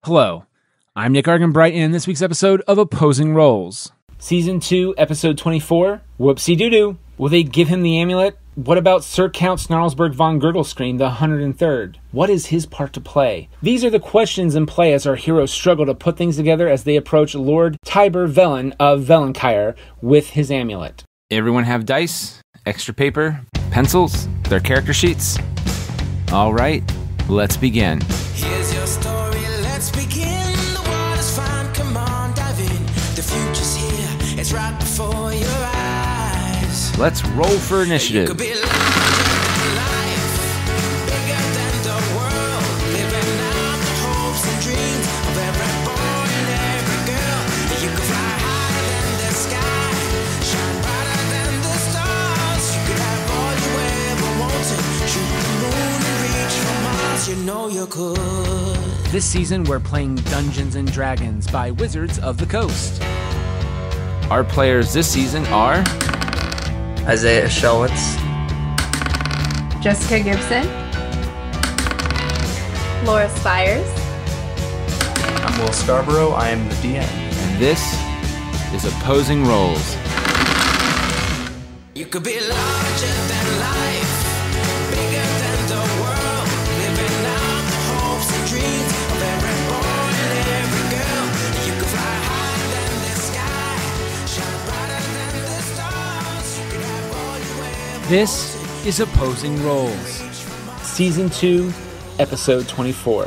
Hello, I'm Nick Arganbright, and in this week's episode of Opposing Roles. Season 2, Episode 24, Whoopsie Doo-doo. Will they give him the amulet? What about Sir Count Snarlsburg von Gurglescream, the 103rd? What is his part to play? These are the questions in play as our heroes struggle to put things together as they approach Lord Tieber Vellon of Velloncairr with his amulet. Everyone have dice, extra paper, pencils, their character sheets? All right, let's begin. Here's your story, let's begin. The water's fine, come on, dive in. The future's here, it's right before your eyes. Let's roll for initiative. You could be larger than life, bigger than the world, living out the hopes and dreams of every boy and every girl. You could fly higher than the sky, shine brighter than the stars. You could have all you ever wanted, shoot the moon and reach for Mars. You know you could. This season, we're playing Dungeons & Dragons by Wizards of the Coast. Our players this season are... Isaiah Shelwitz, Jessica Gibson, Laura Spires. I'm Will Scarborough. I am the DM. And this is Opposing Roles. You could be larger than life, bigger than the world, living out the hopes and dreams of every boy and every girl. You could fly higher than the sky, shine brighter than the stars. You could have all you ever. This is Opposing Roles. Season 2, Episode 24,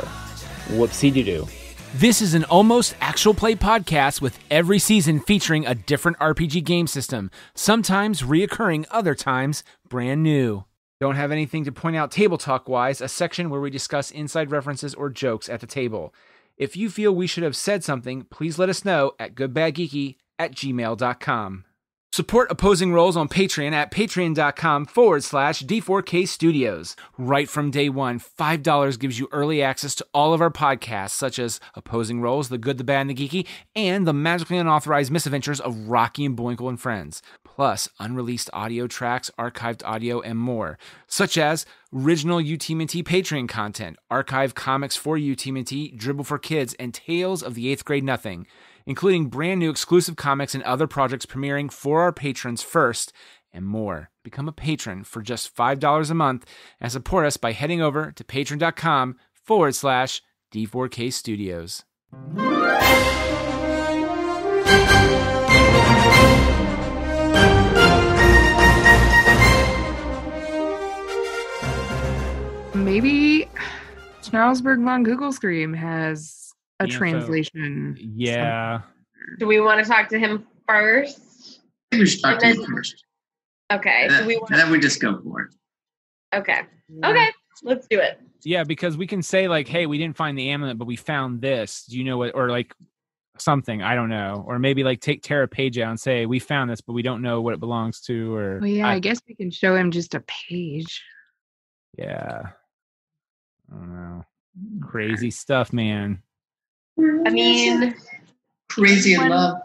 Whoopsie Doo-doo. This is an almost actual play podcast with every season featuring a different RPG game system, sometimes reoccurring, other times brand new. Don't have anything to point out table talk-wise, a section where we discuss inside references or jokes at the table. If you feel we should have said something, please let us know at goodbadgeeky@gmail.com. Support Opposing Roles on Patreon at patreon.com/D4K Studios. Right from day one, $5 gives you early access to all of our podcasts, such as Opposing Roles, The Good, the Bad, and the Geeky, and the magically unauthorized misadventures of Rocky and Boinkle and Friends, plus unreleased audio tracks, archived audio, and more, such as original UTMT Patreon content, archived comics for UTMT, Dribble for Kids, and Tales of the 8th Grade Nothing, including brand new exclusive comics and other projects premiering for our patrons first, and more. Become a patron for just $5 a month and support us by heading over to patreon.com/D4K Studios. Maybe Snarlsburg von Gurglescream has a translation. Yeah. Do we want to talk to him first? We should talk to him first. Okay. And then we just go for it. Okay. Okay. Let's do it. Yeah, because we can say, like, hey, we didn't find the amulet, but we found this. Do you know what? Or, like, something. I don't know. Or maybe, like, tear a page out and say, we found this, but we don't know what it belongs to. Or Well, yeah, I guess we can show him just a page. Yeah. I don't know. Crazy stuff, man. I mean, Crazy in love.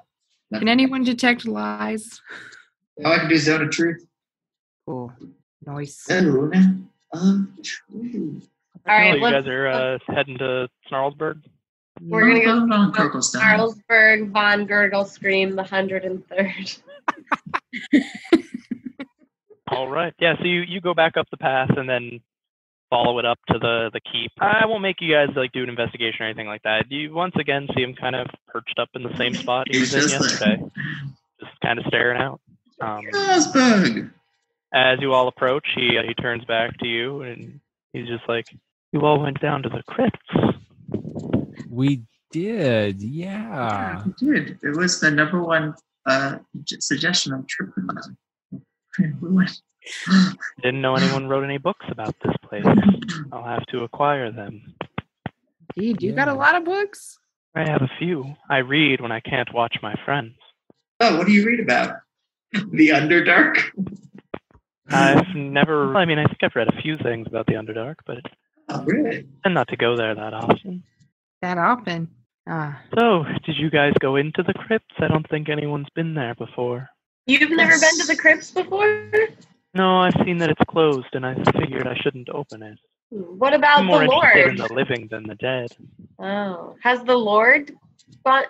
Can anyone detect lies? Oh, I can do Zone of Truth. Cool. Nice. Zone of Truth. all right. You guys are heading to Snarlsburg? We're going to go on Gurglescream. Snarlsburg von Gurglescream, the 103rd. All right. Yeah, so you go back up the path and then follow it up to the keep. I won't make you guys like do an investigation or anything like that. You once again see him kind of perched up in the same spot he was in yesterday, just kind of staring out. Snarlsburg. As you all approach, he turns back to you and he's just like, "You all went down to the crypts." We did, yeah. We did. It was the number one suggestion on TripAdvisor. We went. Didn't know anyone wrote any books about this place. I'll have to acquire them. Dude, you got a lot of books? I have a few. I read when I can't watch my friends. Oh, what do you read about? The Underdark? I've never... I mean, I think I've read a few things about the Underdark, but Oh, really? I tend not to go there that often. That often? So, did you guys go into the crypts? I don't think anyone's been there before. You've never been to the crypts before? No, I've seen that it's closed, and I figured I shouldn't open it. What about I'm more the interested in Lord? the living than the dead. Oh, has the Lord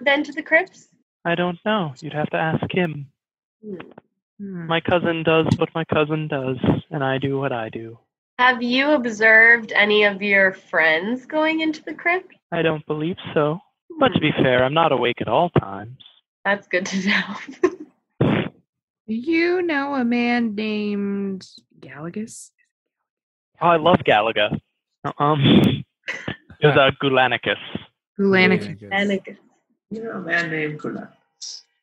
been to the crypts? I don't know. You'd have to ask him. Hmm. My cousin does what my cousin does, and I do what I do. Have you observed any of your friends going into the crypt? I don't believe so. But to be fair, I'm not awake at all times. That's good to know. Do you know a man named Galagus? Oh, I love Galaga. It was Gulanicus. Gulanicus. Anagus. You know, a man named Kula.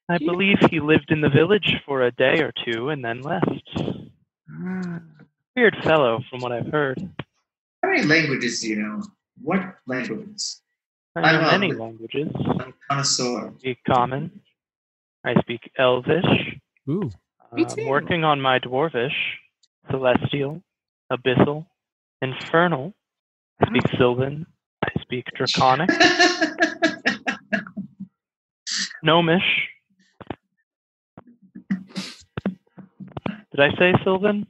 I believe he lived in the village for a day or two and then left. Ah. Weird fellow, from what I've heard. How many languages do you know? What languages? I know I'm a many li- languages. I'm a connoisseur. I speak Common. I speak Elvish. Ooh. Me I'm too. working on my Dwarvish, Celestial, Abyssal, Infernal. I speak Sylvan. I speak Draconic, Gnomish. Did I say Sylvan?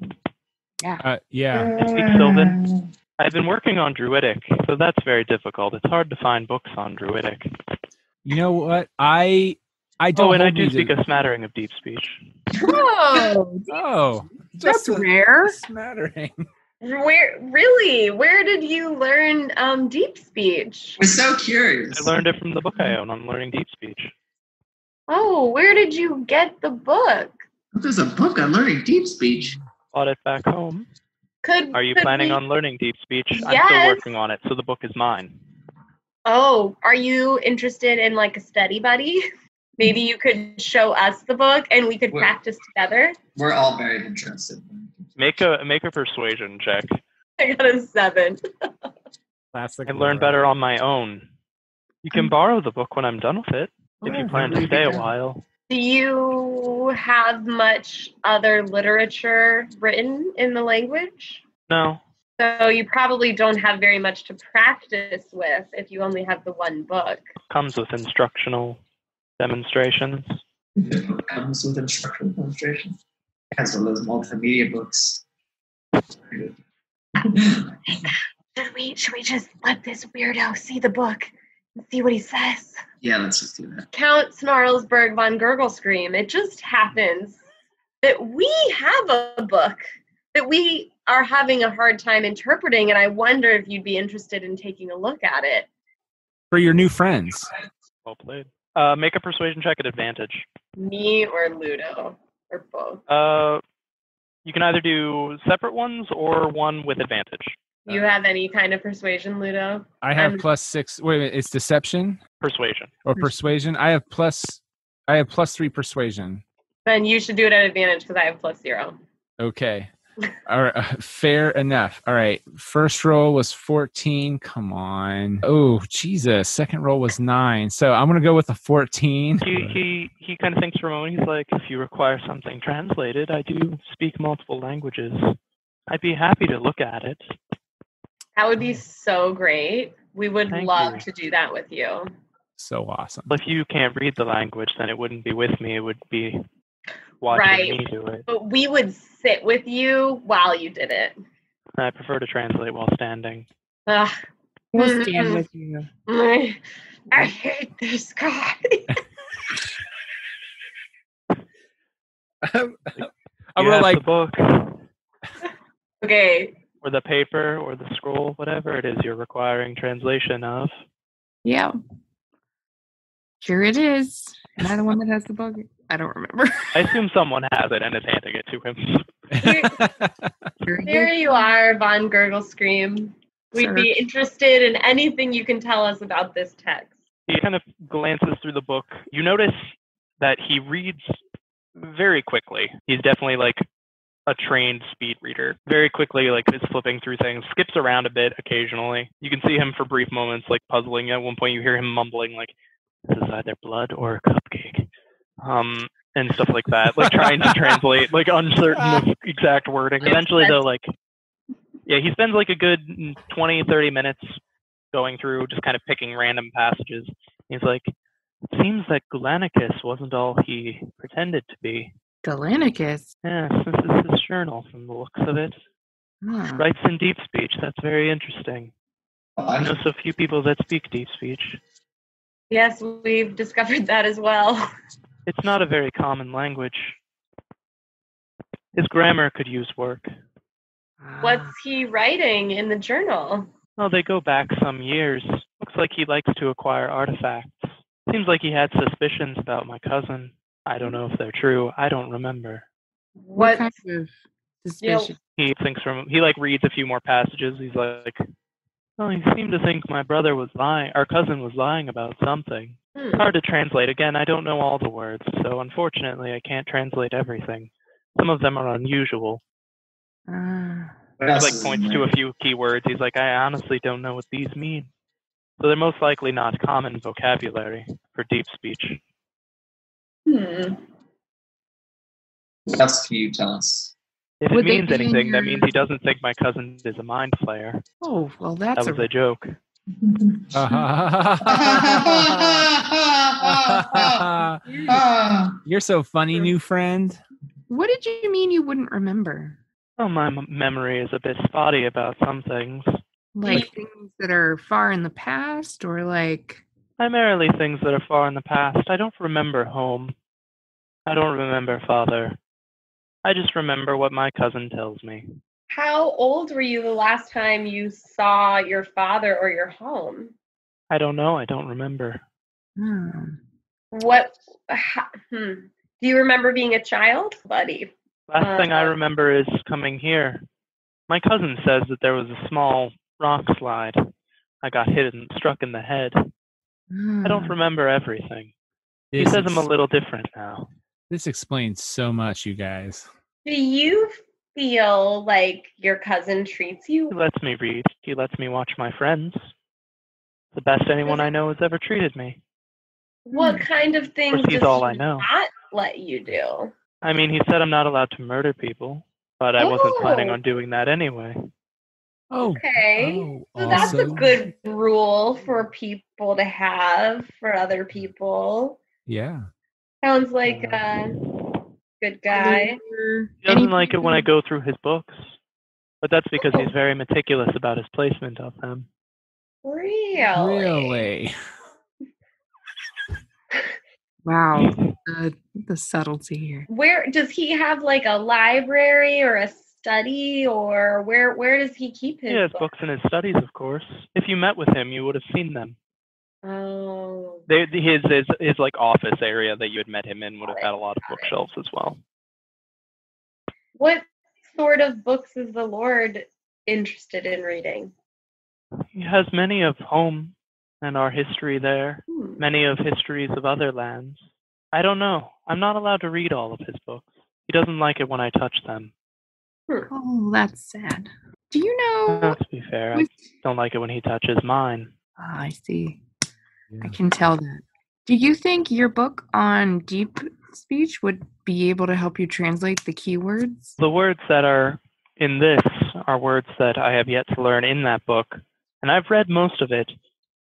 Yeah. I speak Sylvan. I've been working on Druidic, so that's very difficult. It's hard to find books on Druidic. You know what? I don't. Oh, and I hold do me speak to- a smattering of deep speech. Whoa, Oh, that's just a rare. smattering. Where did you learn deep speech? We're so curious. I learned it from the book I own on learning deep speech. Oh, where did you get the book? There's a book on learning deep speech. Bought it back home. Are you Could planning we- on learning deep speech? I'm still Yes. working on it, so the book is mine. Oh, are you interested in like a study buddy? Maybe you could show us the book and we could Wait. practice together. We're all very interested. Make a persuasion check. I got a 7. Classic. I learn better on my own. You can borrow the book when I'm done with it, if you plan to stay a while. Do you have much other literature written in the language? No. So you probably don't have very much to practice with if you only have the one book. Comes with instructional demonstrations. It comes with instructional demonstrations. That's one of those multimedia books. Should we just let this weirdo see the book and see what he says? Yeah, let's just do that. Count Snarlsburg von Gurglescream. It just happens that we have a book that we are having a hard time interpreting, and I wonder if you'd be interested in taking a look at it. For your new friends. Well played. Make a persuasion check at advantage. Me or Ludo, or both. You can either do separate ones or one with advantage. Do you have any kind of persuasion, Ludo? I have I'm- +6. Wait a minute. It's deception Persuasion. or persuasion. I have +3 persuasion. Then you should do it at advantage because I have +0. Okay. All right. Fair enough. All right. First roll was 14. Come on. Oh, Jesus. Second roll was 9. So I'm going to go with a 14. He kind of thinks for a moment. He's like, if you require something translated, I do speak multiple languages. I'd be happy to look at it. That would be so great. We would Thank love you. to do that with you. So awesome. Well, if you can't read the language, then it wouldn't be with me. It would be watching Right. me do it. But we would sit with you while you did it. I prefer to translate while standing. Ugh. We'll stand with you. I hate this guy. I'm You gonna have the book, Okay. or the paper, or the scroll, whatever it is you're requiring translation of. Yeah. Sure it is. Am I the one that has the book? I don't remember. I assume someone has it and is handing it to him. Here you are, Von Gurglescream. We'd Sure. be interested in anything you can tell us about this text. He kind of glances through the book. You notice that he reads very quickly. He's definitely like a trained speed reader. Very quickly, like is flipping through things, skips around a bit occasionally. You can see him for brief moments, like puzzling. At one point, you hear him mumbling, like, "This is either blood or a cupcake," and stuff like that. Like trying to translate, like uncertain of exact wording. Eventually, though, like, yeah, he spends like a good 20, 30 minutes going through, just kind of picking random passages. He's like, "It seems that Gulanicus wasn't all he pretended to be." Galanicus. Yes, this is his journal from the looks of it. Hmm. Writes in deep speech. That's very interesting. I know so few people that speak deep speech. Yes, we've discovered that as well. It's not a very common language. His grammar could use work. What's he writing in the journal? Oh, they go back some years. Looks like he likes to acquire artifacts. Seems like he had suspicions about my cousin. I don't know if they're true. I don't remember. What kind of suspicion? He thinks he reads a few more passages. He's like, oh, he seemed to think my brother was lying. Our cousin was lying about something. Hard to translate. Again, I don't know all the words, so unfortunately I can't translate everything. Some of them are unusual. He points to a few keywords. He's like, I honestly don't know what these mean. So they're most likely not common vocabulary for deep speech. What else can you tell us? If it means anything, that means he doesn't think my cousin is a mind flayer. Oh, well, that's That was a joke. You're so funny, new friend. What did you mean you wouldn't remember? Well, my memory is a bit spotty about some things. Like things that are far in the past, or like... Primarily things that are far in the past. I don't remember home. I don't remember father. I just remember what my cousin tells me. How old were you the last time you saw your father or your home? I don't know. I don't remember. What? Do you remember being a child, buddy? Last thing I remember is coming here. My cousin says that there was a small rock slide. I got hit and struck in the head. I don't remember everything. He says I'm a little different now. This explains so much, you guys. Do you feel like your cousin treats you? He lets me read. He lets me watch my friends. The best anyone I know has ever treated me. What kind of things does he I know. not let you do? I mean, he said I'm not allowed to murder people, but I wasn't planning on doing that anyway. Okay. So that's a good rule for people to have for other people. Yeah. Sounds like a good guy. He doesn't like it when I go through his books, but that's because he's very meticulous about his placement of them. Really? Wow, the subtlety here. Where does he have like a library or a study, or where does he keep his? He has books in his studies, of course. If you met with him, you would have seen them. Oh. His like office area that you had met him in would have had a lot of bookshelves as well. What sort of books is the Lord interested in reading? He has many of home and our history there, many of histories of other lands. I don't know. I'm not allowed to read all of his books. He doesn't like it when I touch them. Oh, that's sad. Do you know? To be fair, I don't like it when he touches mine. I see. I can tell that. Do you think your book on deep speech would be able to help you translate the keywords? The words that are in this are words that I have yet to learn in that book, and I've read most of it.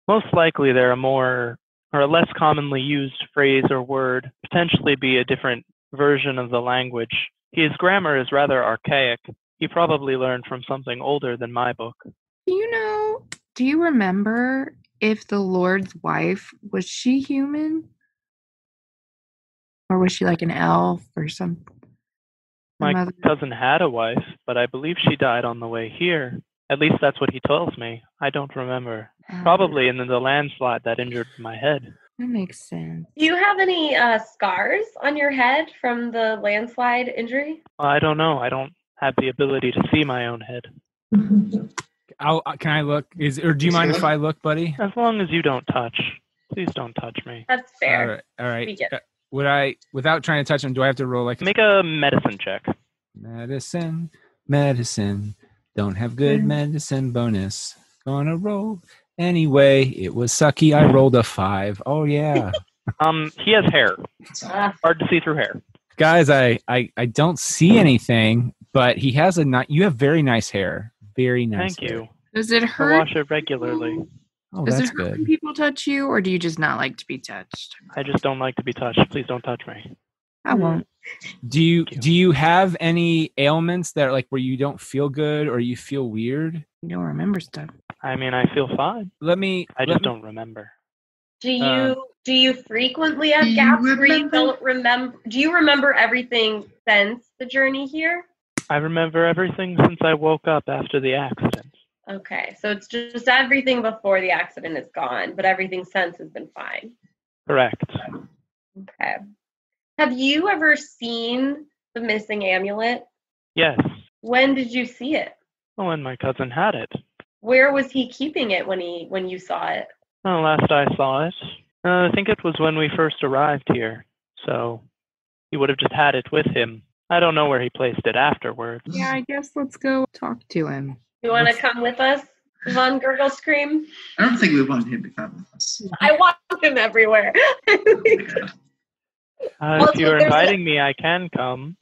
Most likely there are more or a less commonly used phrase or word, potentially be a different version of the language. His grammar is rather archaic. He probably learned from something older than my book. Do you remember if the Lord's wife, was she human? Or was she like an elf or something? My cousin had a wife, but I believe she died on the way here. At least that's what he tells me. I don't remember. Probably in the landslide that injured my head. That makes sense. Do you have any scars on your head from the landslide injury? I don't know. I don't have the ability to see my own head. Can I look? Or do you mind if I look, buddy? As long as you don't touch. Please don't touch me. That's fair. All right. Would I, without trying to touch him, do I have to roll like... Make a medicine check. Medicine. Don't have good medicine bonus. Gonna roll anyway. It was sucky. I rolled a 5. Oh, yeah. He has hair. Hard to see through hair. Guys, I don't see anything, but he has you have very nice hair. Very nice. Thank you. Does it hurt? I wash it regularly. Oh, Does that's it hurt good. when people touch you, or do you just not like to be touched? I just don't like to be touched. Please don't touch me. I won't. Do you have any ailments that are like where you don't feel good or you feel weird? You don't remember stuff. I mean, I feel fine. I just don't remember. Do you frequently have gaps where you don't remember? Do you remember everything since the journey here? I remember everything since I woke up after the accident. Okay, so it's just everything before the accident is gone, but everything since has been fine. Correct. Okay. Have you ever seen the missing amulet? Yes. When did you see it? Oh, and my cousin had it. Where was he keeping it when you saw it? Well, last I saw it, I think it was when we first arrived here. So he would have just had it with him. I don't know where he placed it afterwards. Yeah, I guess let's go talk to him. You want to come with us, Von Gurglescream? I don't think we want him to come with us. I want him everywhere. If you're inviting me, I can come.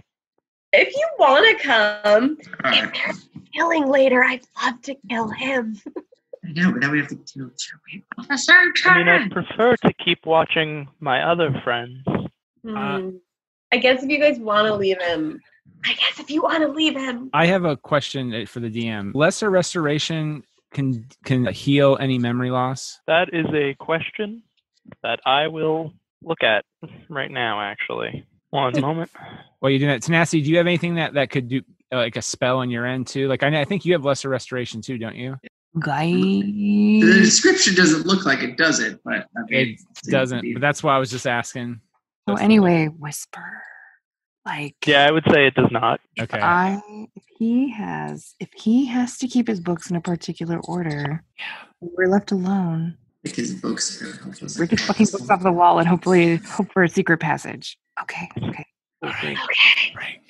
If you want to come, Alright. if there's killing later, I'd love to kill him. I know, but now we have to kill two people. I mean, I'd prefer to keep watching my other friends. I guess if you guys want to leave him. I have a question for the DM. Lesser restoration can heal any memory loss? That is a question that I will look at right now, actually. One moment. While you're doing that, Tenacity, do you have anything that could do like a spell on your end too? Like I think you have lesser restoration too, don't you? The description doesn't look like it does it, but I mean, It doesn't. But that's why I was just asking. So anyway, whisper. Like, yeah, I would say it does not. Okay. If he has to keep his books in a particular order, we're left alone. Pick his books. Rip his fucking books off the wall and hopefully hope for a secret passage. Okay. All right. Right.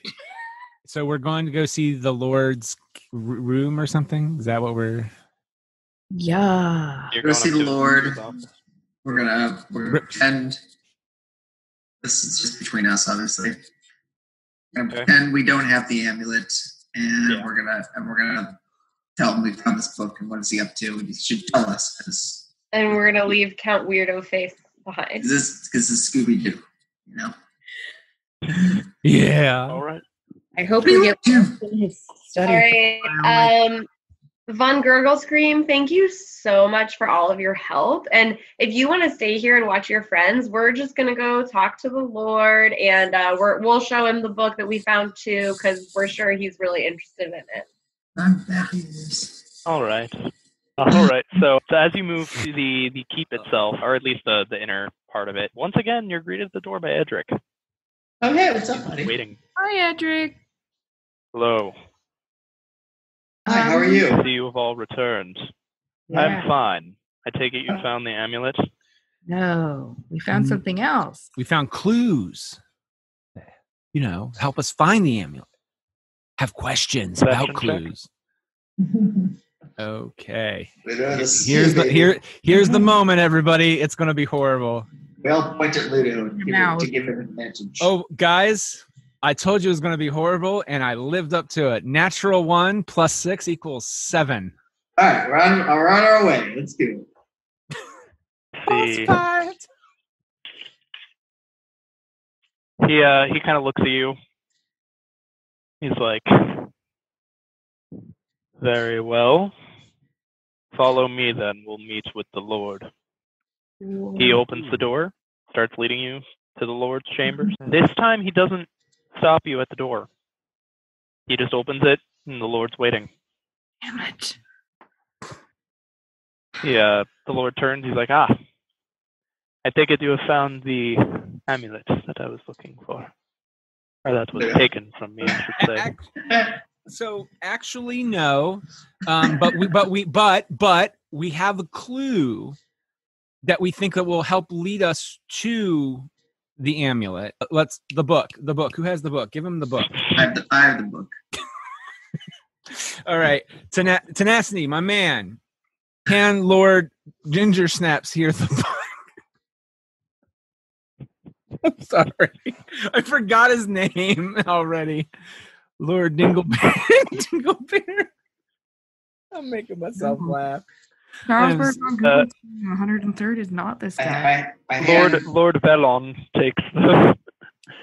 So we're going to go see the Lord's room or something? Is that what we're... Yeah. We're going to see the Lord. We're gonna pretend. This is just between us, obviously. And pretend we don't have the amulet, and we're gonna tell him we found this book and what is he up to, and he should tell us. And we're gonna leave Count Weirdo Face behind. This is Scooby Doo, you know. Yeah. All right. I hope we get his study. All right. Von Gurglescream, thank you so much for all of your help. And if you want to stay here and watch your friends, we're just going to go talk to the Lord, and we'll show him the book that we found too, because we're sure he's really interested in it. I'm back he is. All right. All right. So as you move to the keep itself, or at least the inner part of it, once again, you're greeted at the door by Edric. Oh, hey, what's up, buddy? Waiting. Hi, Edric. Hello. Hi, how are you? I see you have all returned. Yeah. I'm fine. I take it you found the amulet? No, we found something else. We found clues. Help us find the amulet. Have questions about clues. Okay. Here's the moment, everybody. It's going to be horrible. We all point at Ludo to give him advantage. Oh, guys, I told you it was going to be horrible, and I lived up to it. Natural 1 plus 6 equals 7. All right, we're on our way. Let's do it. See. He kind of looks at you. He's like, very well. Follow me then. We'll meet with the Lord. He opens the door, starts leading you to the Lord's chambers. This time he doesn't stop you at the door. He just opens it, and the Lord's waiting. Damn it. The Lord turns. He's like, I take it you have found the amulet that I was looking for. Or that was taken from me, I should say. So actually, no. But we have a clue that we think that will help lead us to the amulet. The book. Who has the book? Give him the book. I have the book. All right. Tenacity, my man. Can Lord Ginger Snaps hear the book? I'm sorry. I forgot his name already. Lord Dinglebear. Dinglebear. I'm making myself laugh. Snarlsburg on Google 103rd is not this guy. Lord Vellon takes the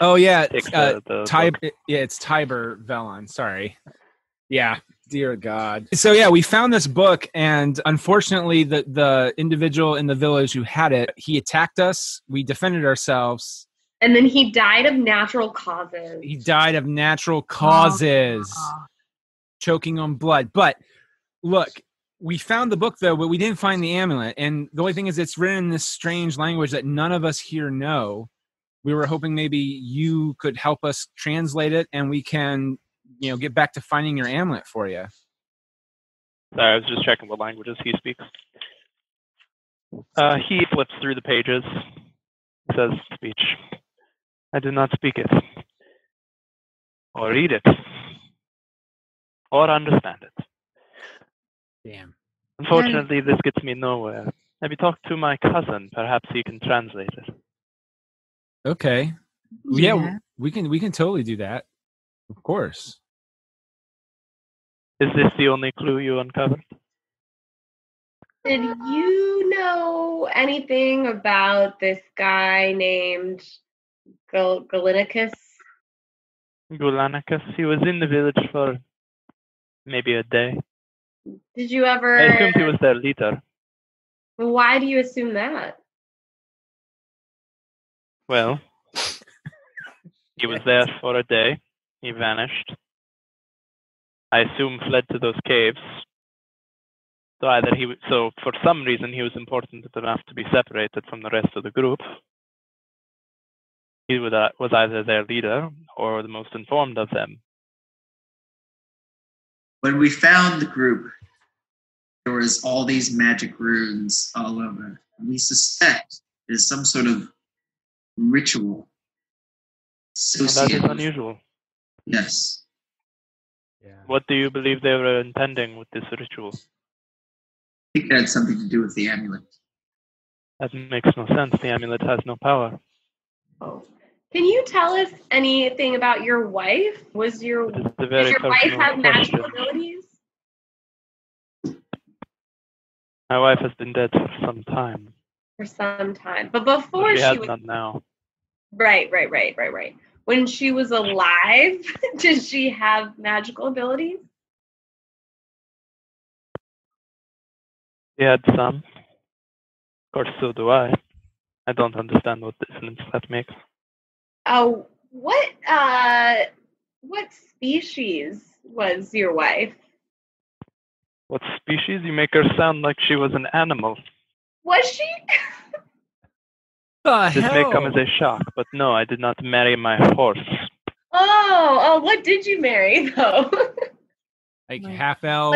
Oh yeah, Take the Tieber. Yeah, it's Tieber Vellon. Sorry. Yeah, dear God. So yeah, we found this book, and unfortunately, the individual in the village who had it, he attacked us. We defended ourselves. And then he died of natural causes. He died of natural causes, choking on blood. But look, we found the book though, but we didn't find the amulet. And the only thing is, it's written in this strange language that none of us here know. We were hoping maybe you could help us translate it, and we can, get back to finding your amulet for you. Sorry, I was just checking what languages he speaks. He flips through the pages. Says, "Speech. I do not speak it, or read it, or understand it. Damn. Unfortunately, this gets me nowhere. Have you talked to my cousin? Perhaps he can translate it." Okay. Yeah, we can totally do that. Of course. Is this the only clue you uncovered? Did you know anything about this guy named Galenicus? Gulanicus, he was in the village for maybe a day. Did you ever... I assumed he was their leader. Why do you assume that? Well, he was there for a day. He vanished. I assume fled to those caves. So for some reason he was important enough to be separated from the rest of the group. He was either their leader or the most informed of them. When we found the group, there was all these magic runes all over. And we suspect there's some sort of ritual That is associated. unusual. Yes. Yeah. What do you believe they were intending with this ritual? I think it had something to do with the amulet. That makes no sense. The amulet has no power. Oh. Can you tell us anything about your wife? Does your wife have magical abilities? My wife has been dead for some time. For some time. But before she has was... none now. Right. When she was alive, did she have magical abilities? She had some. Of course, so do I. I don't understand what difference that makes. Oh, what species was your wife? What species? You make her sound like she was an animal. Was she? This may come as a shock, but no, I did not marry my horse. Oh, what did you marry though? Like half elf.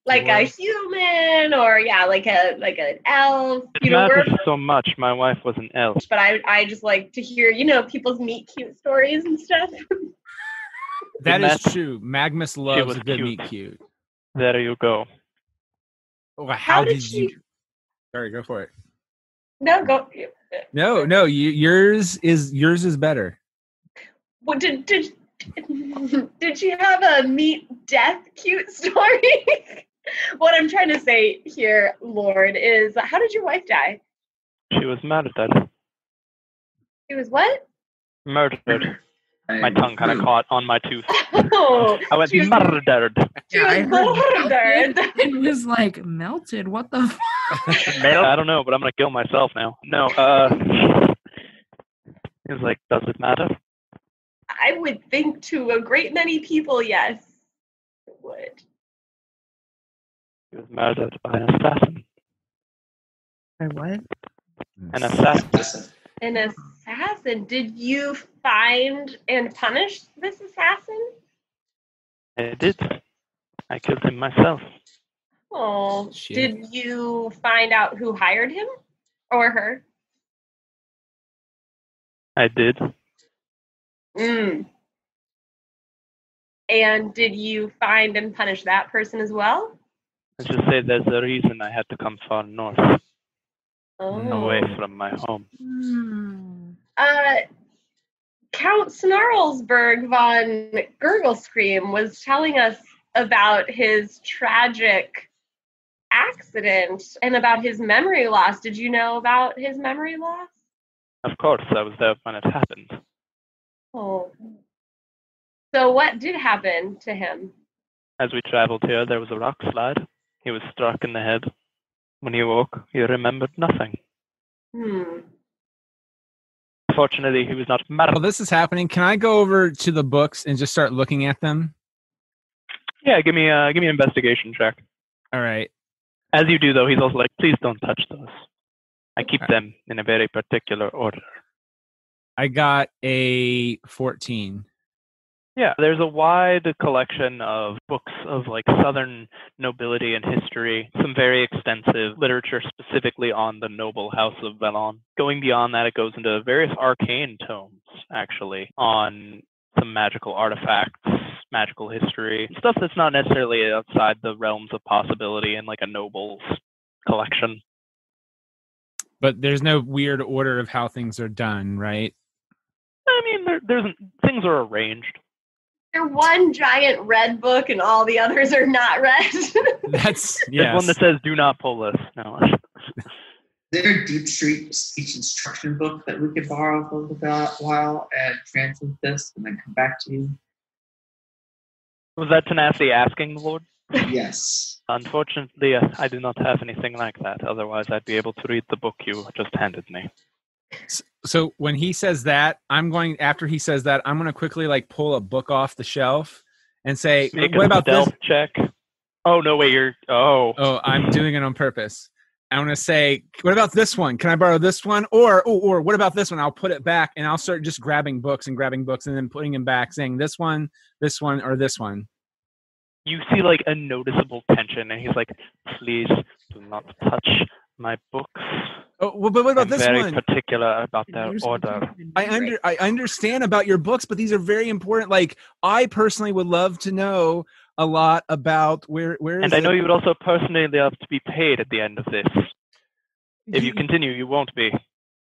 Like a human, or like an elf. It matters so much. My wife was an elf. But I just like to hear, people's meet cute stories and stuff. That is true. Magnus loves a good meet cute. There you go. Well, how did you? Sorry, go for it. No, go. No. Yours is better. What did she have a meet death cute story? What I'm trying to say here, Lord, is how did your wife die? She was murdered. She was what? Murdered. My tongue kind of caught on my tooth. Oh, I went murdered. She was murdered. It was like melted. What the fuck? I don't know, but I'm going to kill myself now. No, he was like, does it matter? I would think to a great many people, yes, it would. He was murdered by an assassin. By what? An assassin. An assassin? Did you find and punish this assassin? I did. I killed him myself. Oh, Shit. Did you find out who hired him or her? I did. And did you find and punish that person as well? Let's just say there's a reason I had to come far north, away from my home. Count Snarlsburg von Gurglescream was telling us about his tragic accident and about his memory loss. Did you know about his memory loss? Of course, I was there when it happened. Oh. So what did happen to him? As we traveled here, there was a rock slide. He was struck in the head. When he woke, he remembered nothing. Fortunately, he was not mad. While this is happening, can I go over to the books and just start looking at them? Yeah, give me an investigation check. All right. As you do, though, he's also like, please don't touch those. I keep them in a very particular order. I got a 14. Yeah, there's a wide collection of books of like Southern nobility and history, some very extensive literature specifically on the noble house of Vellon. Going beyond that, it goes into various arcane tomes, actually, on some magical artifacts, magical history, stuff that's not necessarily outside the realms of possibility in like a noble's collection. But there's no weird order of how things are done, right? I mean, there's things are arranged. They're one giant red book and all the others are not red. That's, yes. There's one that says, do not pull this. No. Is there a deep street speech instruction book that we could borrow for a little while and translate this and then come back to you? Was that Tenacity asking the Lord? Yes. Unfortunately, I do not have anything like that. Otherwise, I'd be able to read the book you just handed me. So when he says that, after he says that, I'm going to quickly like pull a book off the shelf and say, Make what a about stealth this? check. Oh, no, wait, Oh, I'm doing it on purpose. I'm going to say, what about this one? Can I borrow this one? Or what about this one? I'll put it back and I'll start just grabbing books and then putting them back, saying this one, or this one. You see like a noticeable tension, and he's like, please do not touch my books. Oh, well, but what about this very one? Very particular about their order. I understand about your books, but these are very important. Like, I personally would love to know a lot about where and I know you would also personally love to be paid at the end of this. If you continue, you won't be.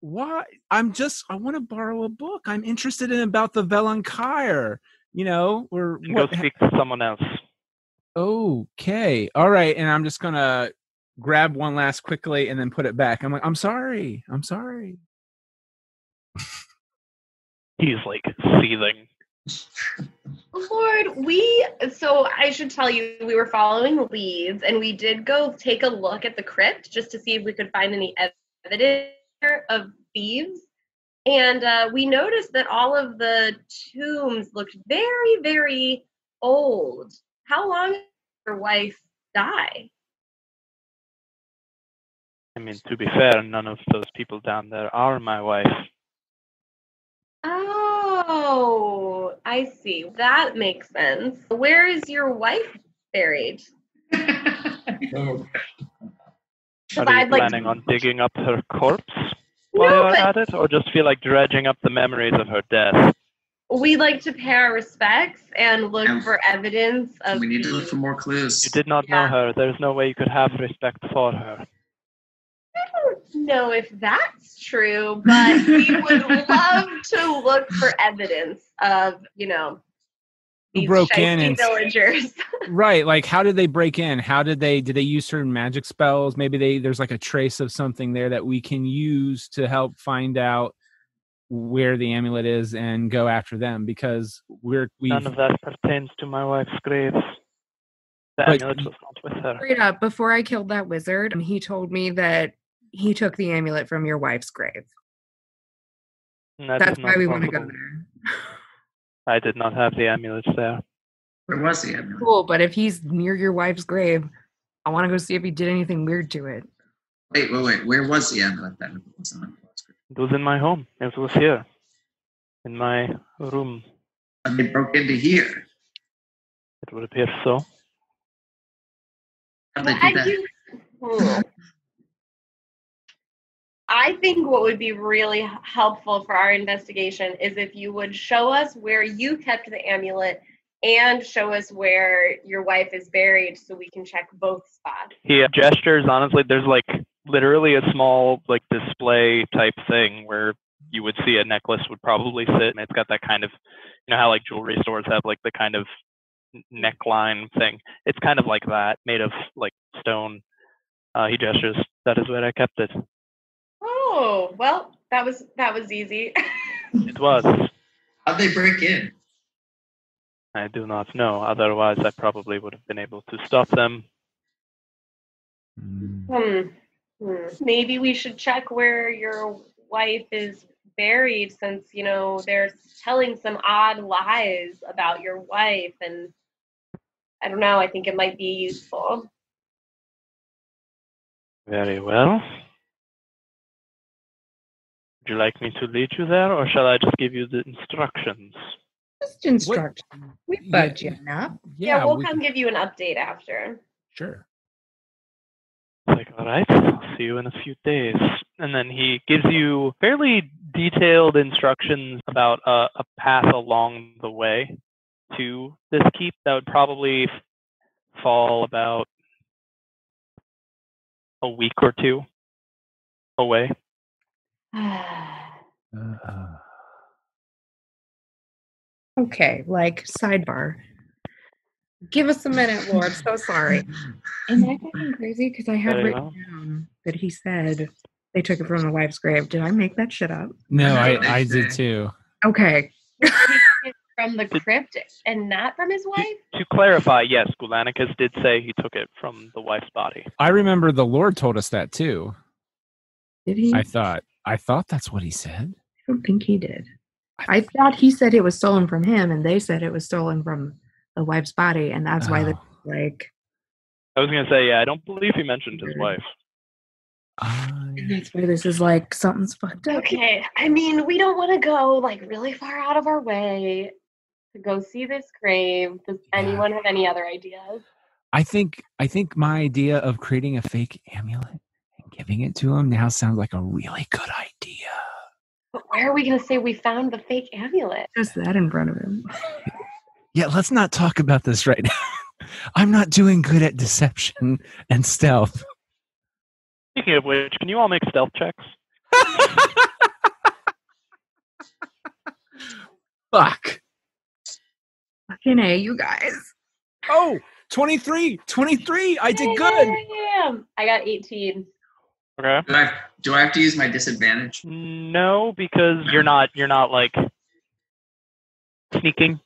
Why? I want to borrow a book. I'm interested in about the Velloncairr, or go speak to someone else. Okay. All right. And I'm just going to grab one last quickly and then put it back. I'm like, I'm sorry. He's like seething. Lord, so I should tell you, we were following leads and we did go take a look at the crypt just to see if we could find any evidence of thieves. And we noticed that all of the tombs looked very, very old. How long did your wife die? I mean, to be fair, none of those people down there are my wife. Oh, I see. That makes sense. Where is your wife buried? Are you planning on digging up her corpse while you're at it, or just feel like dredging up the memories of her death? We like to pay our respects and look for evidence of. We need to look for more clues. You did not know her. There's no way you could have respect for her. I don't know if that's true, but we would love to look for evidence of, these broke in and villagers. Right. Like, how did they break in? Did they use certain magic spells? Maybe there's like a trace of something there that we can use to help find out where the amulet is and go after them, because none of that pertains to my wife's grave. The amulet was not with her. Straight up, before I killed that wizard, he told me that he took the amulet from your wife's grave. That's why we want to go there. I did not have the amulet there. Where was the amulet? Cool, but if he's near your wife's grave, I want to go see if he did anything weird to it. Wait. Where was the amulet then? It was in my home. It was here. In my room. And they broke into here? It would appear so. How'd they do that? I think what would be really helpful for our investigation is if you would show us where you kept the amulet and show us where your wife is buried so we can check both spots. He gestures, honestly, there's like literally a small like display type thing where you would see a necklace would probably sit, and it's got that kind of, how like jewelry stores have like the kind of neckline thing. It's kind of like that, made of like stone. He gestures, that is where I kept it. Oh, well, that was easy. It was. How'd they break in? I do not know. Otherwise, I probably would have been able to stop them. Maybe we should check where your wife is buried, since they're telling some odd lies about your wife, and I don't know. I think it might be useful. Very well. Would you like me to lead you there, or shall I just give you the instructions? Just instruction. We fudge you enough. Yeah, we'll come give you an update after. Sure. Like, all right, I'll see you in a few days. And then he gives you fairly detailed instructions about a path along the way to this keep that would probably fall about a week or two away. Okay, like sidebar. Give us a minute, Lord. So sorry. Am I fucking crazy? Because I had written down that he said they took it from the wife's grave. Did I make that shit up? No, I did too. Okay. From the crypt and not from his wife? To clarify, yes, Gulanicus did say he took it from the wife's body. I remember the Lord told us that too. Did he? I thought that's what he said. I don't think he did. I thought he said it was stolen from him, and they said it was stolen from the wife's body, and that's why they're like. I was gonna say, yeah, I don't believe he mentioned his wife. And that's why this is like something's fucked up. Okay, I mean, we don't want to go like really far out of our way to go see this grave. Does anyone have any other ideas? I think my idea of creating a fake amulet and giving it to him now sounds like a really good idea. But where are we going to say we found the fake amulet? Just that in front of him. Yeah, let's not talk about this right now. I'm not doing good at deception and stealth. Speaking of which, can you all make stealth checks? Fuck. Fucking A, you guys. Oh, 23. I did good. Damn. I got 18. Okay. Do I have to use my disadvantage? No, because you're not like sneaking.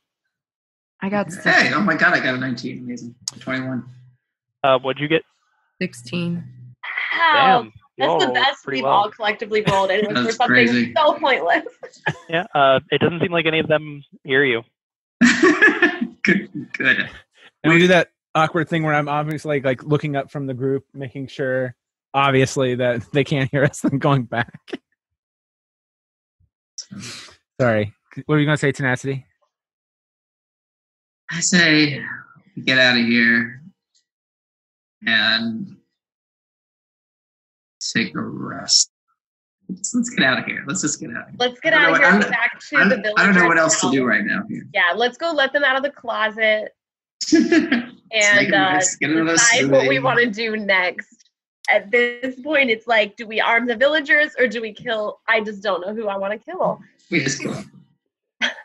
I got Hey, oh my god, I got a 19. Amazing. 21. What'd you get? 16. Wow. Damn. That's the best we've all collectively rolled, and it was for something crazy. so pointless. Yeah, it doesn't seem like any of them hear you. Good. And we do that awkward thing where I'm obviously like looking up from the group, making sure, obviously, that they can't hear us, then going back. Sorry. What were you going to say, Tenacity? I say get out of here and take a rest. Let's get out of here. Let's just get out of here. Let's get out of here and back to the village. I don't know what else to do right now here. Yeah, let's go let them out of the closet and decide what we want to do next. At this point, it's like, do we arm the villagers or do we kill? I just don't know who I want to kill. We just kill them.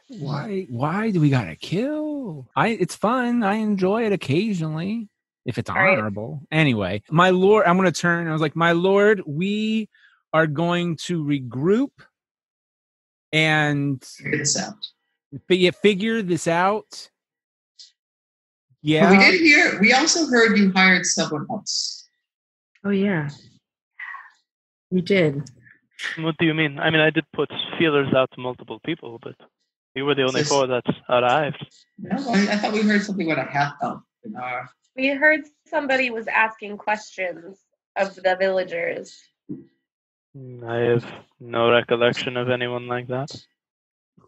Why do we gotta kill? It's fun. I enjoy it occasionally if it's honorable. Right. Anyway, my lord, I'm gonna turn. I was like, my lord, we are going to regroup and figure this out. Figure this out. Yeah, but we did hear. We also heard you hired someone else. Oh yeah, we did. What do you mean? I mean, I did put feelers out to multiple people, but you were the only four that arrived. No, I thought we heard something about a half elf. We heard somebody was asking questions of the villagers. I have no recollection of anyone like that.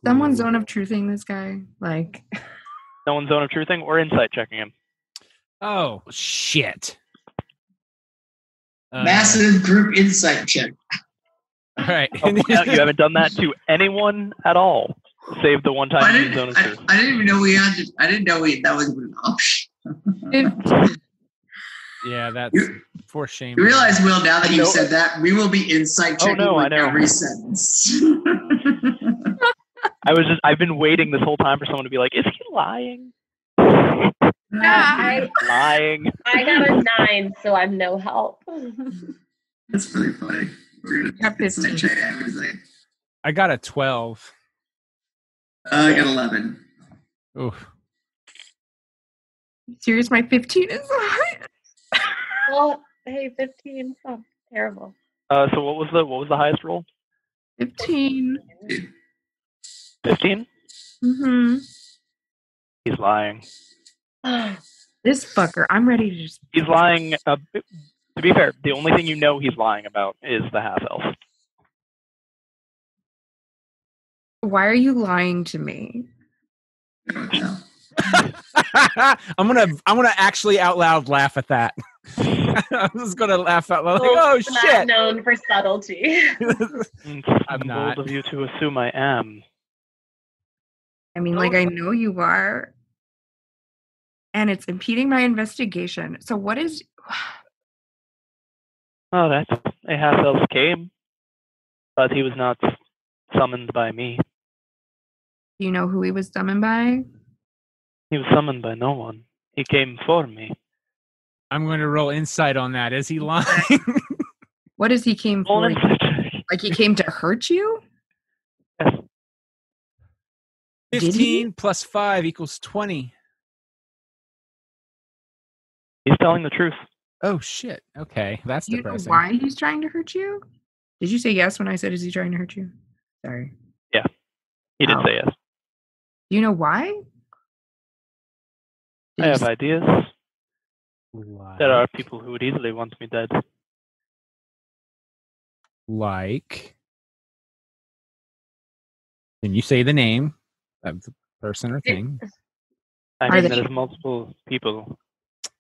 Someone's zone of truthing this guy, like. Someone's zone of truthing or insight checking him. Oh shit! Massive group insight check. All right. You haven't done that to anyone at all, save the one time in zone of truth. I didn't even know we had to. I didn't know that was an option. Yeah, that's for shame. You realize, Will, now that you said that, we will be insight checking every sentence. I've been waiting this whole time for someone to be like, is he lying? Yeah, lying. I got a 9, so I'm no help. That's really funny. We're gonna check everything. I got a 12. I got 11. Oof. Serious, my 15 is high. Well, hey, 15. Oh, terrible. So what was the highest roll? 15. 15? Mm-hmm. He's lying. This fucker, I'm ready to just... He's lying. To be fair, the only thing you know he's lying about is the half elf. Why are you lying to me? No. I'm gonna actually out loud laugh at that. I'm just gonna laugh out loud. Like, Well, oh not shit! known for subtlety. I'm not. Bold of you to assume I am. I mean, like, I know you are. And it's impeding my investigation. So what is... Oh, that's a half elf came, but he was not summoned by me. Do you know who he was summoned by? He was summoned by no one. He came for me. I'm going to roll insight on that. Is he lying? What is he came Roll for? an insight check. Like he came to hurt you? Yes. 15 plus 5 equals 20. He's telling the truth. Oh shit. Okay, that's Do you know depressing. why he's trying to hurt you? Did you say yes when I said, is he trying to hurt you? Sorry. He did Oh. say yes. Do you know why? Did I you have say- ideas. There are people who would easily want me dead. Like, can you say the name of the person or thing? I Are mean, they- there's multiple people.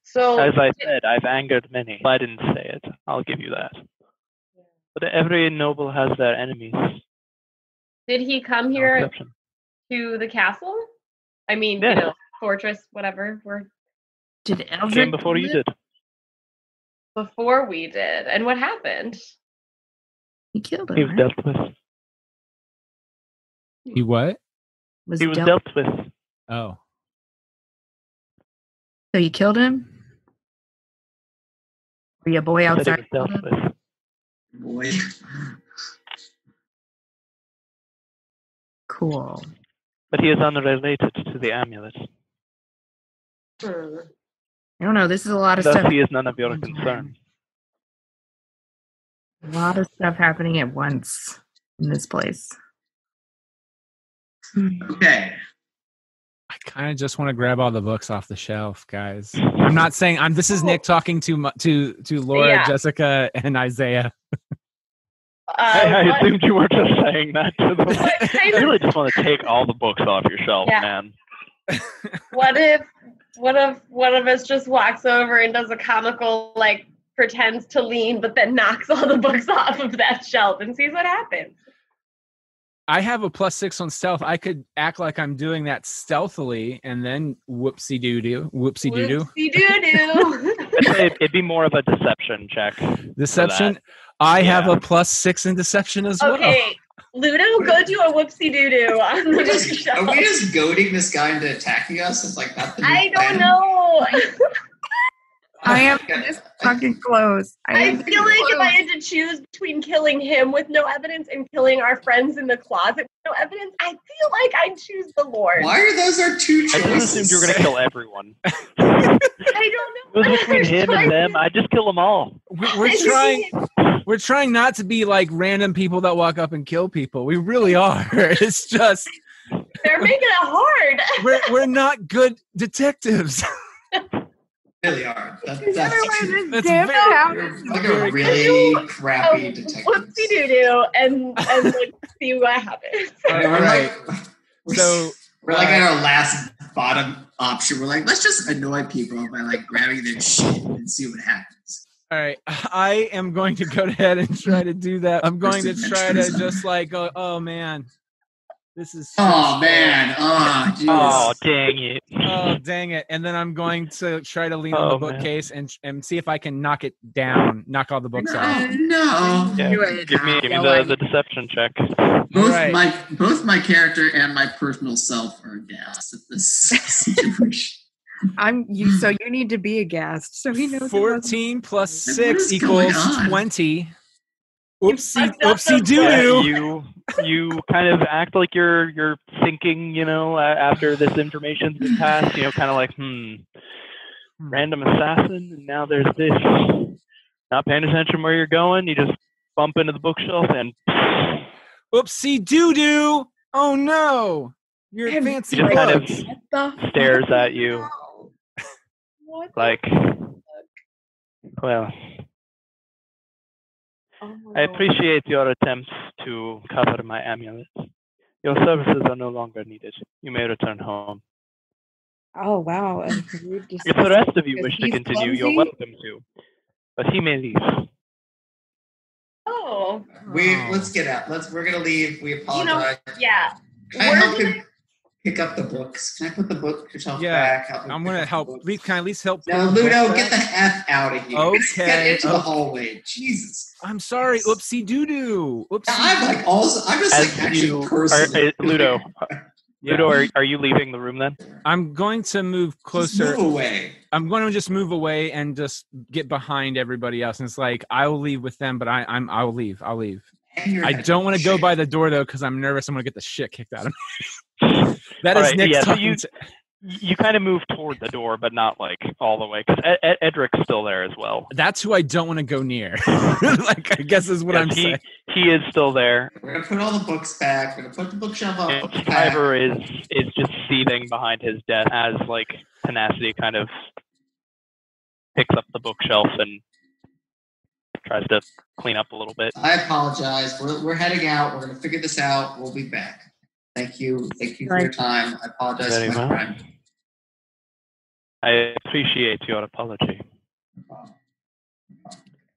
So, As I said, I've angered many. I didn't say it. I'll give you that. But every noble has their enemies. did he come No here exception. to the castle? I mean, Yeah. you know, fortress, whatever. We're Did He Eldrick came before do you it? did. before we did. And what happened? He killed him. He was right? dealt with. He what? He was dealt with. Oh, So you killed him? Or your boy He said outside he was killed dealt him? with. Boy. Cool. But he is unrelated to the amulet. Hmm. I don't know. This is a lot of Thus, stuff. he is none of your concern. A lot of stuff happening at once in this place. Okay. I kind of just want to grab all the books off the shelf, guys. I'm not saying This is Nick talking to Laura, Yeah. Jessica, and Isaiah. I What- assumed you were just saying that to them. what I kind of- really just want to take all the books off your shelf, Yeah. man. what if one of us just walks over and does a comical, like, pretends to lean, but then knocks all the books off of that shelf and sees what happens? I have a +6 on stealth. I could act like I'm doing that stealthily, and then whoopsie doo-doo. Whoopsie doo-doo. I'd say it'd be more of a deception check. Deception. I have Yeah. a +6 in deception as well. Okay, Ludo, go do a whoopsie doo-doo on the Are bookshelf. we just goading this guy into attacking us? It's like that. I don't know. I am this fucking close. I feel like if I had to choose between killing him with no evidence and killing our friends in the closet with no evidence, I feel like I'd choose the Lord. Why are those our two I choices? just assumed you were going to kill everyone. I don't It know. was between him and them. I'd just kill them all. We're trying not to be like random people that walk up and kill people. We really are. It's just They're making it hard. we're not good detectives. Really are. That's That's Damn very- house. You're like a really crappy detective. Whoopsie doo-doo and like, see what happens. We're like, So we're like at our last bottom option. We're like, let's just annoy people by like grabbing their shit and see what happens. all right, I am going to go ahead and try to do that. I'm going to First try to adventure. just like go, oh man, this is Oh man. Oh jeez. Oh, dang it. oh dang it, and then I'm going to try to lean on Oh, the man. bookcase and see if I can knock it down, knock all the books off. No. Yeah, Do it. give me Yeah, the deception check. Both Right. my character and my personal self are aghast at this situation. So you need to be aghast so he knows. it wasn't- 14 plus What 6 is going equals on? 20. Whoopsie doo-doo. You kind of act like you're thinking, after this information's been passed, kind of like, random assassin, and now there's this. Not paying attention where you're going, you just bump into the bookshelf and Whoopsie doo-doo. Oh no. Your fancy he just kind books. of stares at you like, well, I appreciate your attempts to cover my amulet. Your services are no longer needed. You may return home. Oh, wow. If the rest of you wish to continue, you're welcome to. But he may leave. Oh. Let's get out. We're gonna leave. We apologize. Yeah. Can I help him pick up the books? Can I put the bookshelf back? I'm gonna help. Can I at least help? No, Ludo, get the F out of here. Okay. Get into the hallway. Jesus. I'm sorry. Oopsie doo-doo. Oopsie. I'm just actually cursing. Ludo. Ludo, are you leaving the room then? I'm going to move closer. Just move away. I'm going to just move away and just get behind everybody else. And it's like I'll leave with them, but I'll leave. I don't want to go by the door though because I'm nervous. I'm going to get the shit kicked out of me. That is Nick talking. You kind of move toward the door, but not like all the way because Edric's still there as well. That's who I don't want to go near. Like I guess is what I'm saying. He is still there. We're gonna put all the books back. We're gonna put the bookshelf up. Tieber is just seething behind his desk as like Tenacity kind of picks up the bookshelf and tries to clean up a little bit. I apologize. We're heading out. We're gonna figure this out. We'll be back. Thank you for your time. I apologize for my crime. I appreciate your apology.